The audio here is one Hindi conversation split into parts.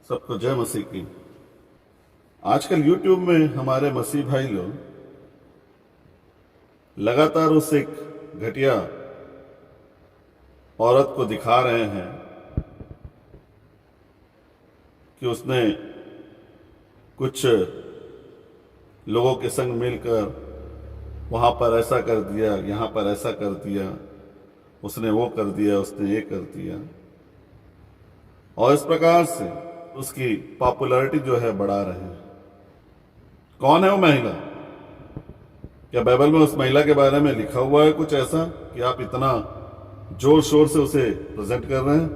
सबको जय मसीह की। आजकल YouTube में हमारे मसीह भाई लोग लगातार उस एक घटिया औरत को दिखा रहे हैं कि उसने कुछ लोगों के संग मिलकर वहां पर ऐसा कर दिया, यहां पर ऐसा कर दिया, उसने वो कर दिया, उसने ये कर दिया, और इस प्रकार से उसकी पॉपुलैरिटी जो है बढ़ा रहे हैं। कौन है वो महिला? क्या बाइबल में उस महिला के बारे में लिखा हुआ है कुछ ऐसा कि आप इतना जोर शोर से उसे प्रेजेंट कर रहे हैं?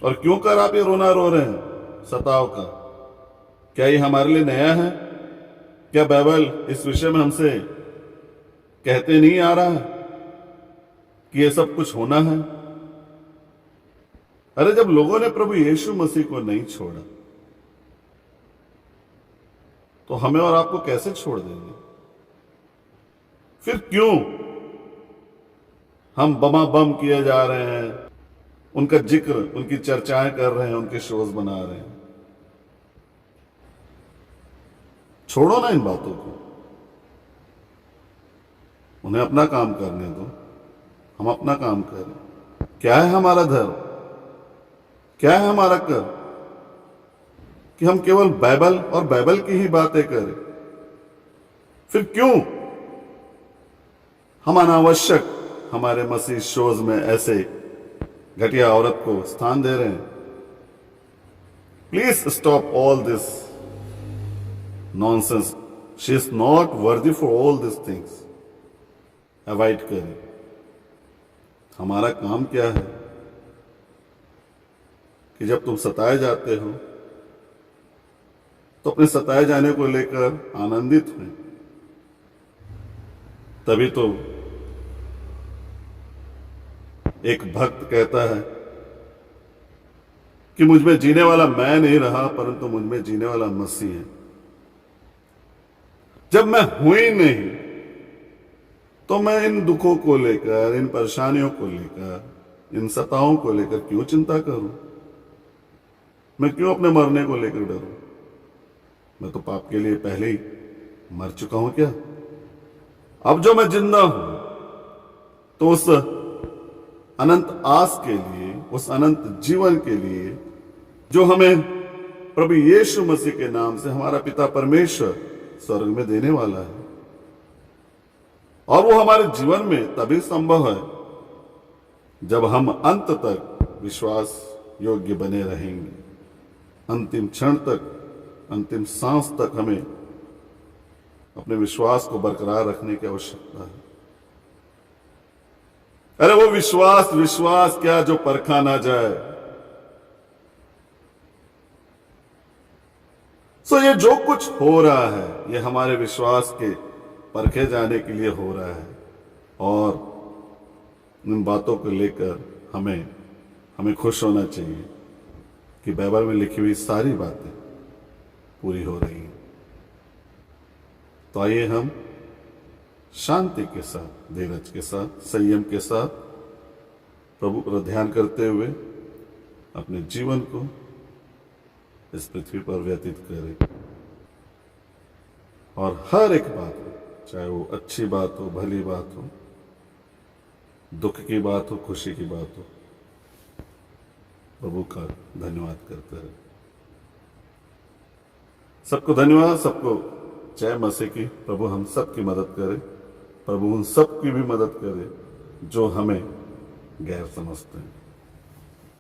और क्यों कर आप ये रोना रो रहे हैं सताव का? क्या ये हमारे लिए नया है? क्या बाइबल इस विषय में हमसे कहते नहीं आ रहा है कि ये सब कुछ होना है? अरे जब लोगों ने प्रभु यीशु मसीह को नहीं छोड़ा तो हमें और आपको कैसे छोड़ देंगे? फिर क्यों हम बमा बम किए जा रहे हैं, उनका जिक्र, उनकी चर्चाएं कर रहे हैं, उनके शोज बना रहे हैं? छोड़ो ना इन बातों को, उन्हें अपना काम करने दो, हम अपना काम करें। क्या है हमारा धर्म? क्या है हमारा कर कि हम केवल बाइबल और बाइबल की ही बातें करें? फिर क्यों हम अनावश्यक हमारे मसीह शोज में ऐसे घटिया औरत को स्थान दे रहे हैं? Please stop all this nonsense. She is not worthy for all this things. Avoid करें। हमारा काम क्या है कि जब तुम सताए जाते हो तो अपने सताए जाने को लेकर आनंदित हुए। तभी तो एक भक्त कहता है कि मुझ में जीने वाला मैं नहीं रहा, परंतु मुझ में जीने वाला मसीह है। जब मैं हुई नहीं तो मैं इन दुखों को लेकर, इन परेशानियों को लेकर, इन सताओं को लेकर क्यों चिंता करूं? मैं क्यों अपने मरने को लेकर डरूं? मैं तो पाप के लिए पहले ही मर चुका हूं क्या? अब जो मैं जिंदा हूं तो उस अनंत आस के लिए, उस अनंत जीवन के लिए जो हमें प्रभु यीशु मसीह के नाम से हमारा पिता परमेश्वर स्वर्ग में देने वाला है। और वो हमारे जीवन में तभी संभव है जब हम अंत तक विश्वास योग्य बने रहेंगे। अंतिम क्षण तक, अंतिम सांस तक हमें अपने विश्वास को बरकरार रखने की आवश्यकता है। अरे वो विश्वास क्या जो परखा ना जाए। सो ये जो कुछ हो रहा है ये हमारे विश्वास के परखे जाने के लिए हो रहा है, और इन बातों को लेकर हमें खुश होना चाहिए कि बाइबल में लिखी हुई सारी बातें पूरी हो रही हैं। तो आइए हम शांति के साथ, धीरज के साथ, संयम के साथ प्रभु पर ध्यान करते हुए अपने जीवन को इस पृथ्वी पर व्यतीत करें। और हर एक बात हो, चाहे वो अच्छी बात हो, भली बात हो, दुख की बात हो, खुशी की बात हो, प्रभु का धन्यवाद करते रहे। सबको धन्यवाद, सबको जय मसीह की। प्रभु हम सब की मदद करे, प्रभु उन सब की भी मदद करे जो हमें गैर समझते हैं।